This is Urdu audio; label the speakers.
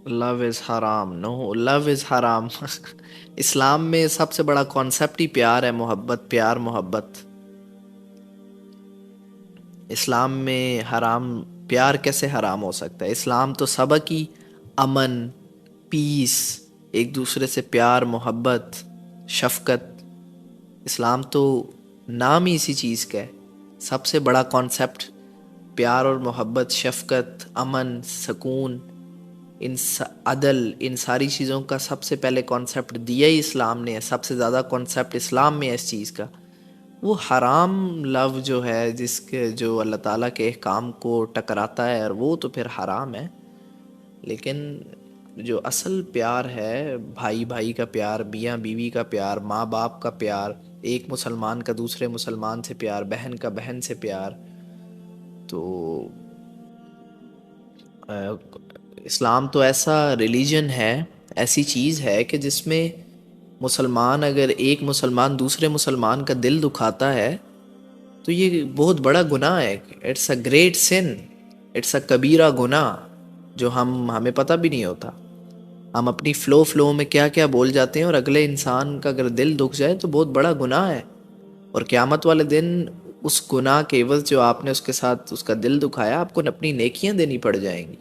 Speaker 1: لو از حرام، نو، لو از حرام اسلام میں سب سے بڑا کانسیپٹ ہی پیار ہے، محبت، پیار محبت۔ اسلام میں حرام، پیار کیسے حرام ہو سکتا ہے؟ اسلام تو سبق ہی امن، پیس، ایک دوسرے سے پیار محبت، شفقت۔ اسلام تو نام ہی اسی چیز کا ہے۔ سب سے بڑا کانسیپٹ پیار اور محبت، شفقت، امن، سکون، عدل، ان ساری چیزوں کا سب سے پہلے کانسیپٹ دیا ہی اسلام نے ہے۔ سب سے زیادہ کانسیپٹ اسلام میں ہے اس چیز کا۔ وہ حرام لو جو ہے، جس کے جو اللہ تعالیٰ کے احکام کو ٹکراتا ہے، اور وہ تو پھر حرام ہے۔ لیکن جو اصل پیار ہے، بھائی بھائی کا پیار، میاں بیوی کا پیار، ماں باپ کا پیار، ایک مسلمان کا دوسرے مسلمان سے پیار، بہن کا بہن سے پیار، تو اسلام تو ایسا ریلیجن ہے، ایسی چیز ہے کہ جس میں مسلمان، اگر ایک مسلمان دوسرے مسلمان کا دل دکھاتا ہے تو یہ بہت بڑا گناہ ہے۔ It's a great sin, it's a کبیرہ گناہ، جو ہمیں پتہ بھی نہیں ہوتا۔ ہم اپنی فلو میں کیا کیا بول جاتے ہیں، اور اگلے انسان کا اگر دل دکھ جائے تو بہت بڑا گناہ ہے۔ اور قیامت والے دن اس گناہ کے عوض جو آپ نے اس کے ساتھ اس کا دل دکھایا، آپ کو اپنی نیکیاں دینی پڑ جائیں گی۔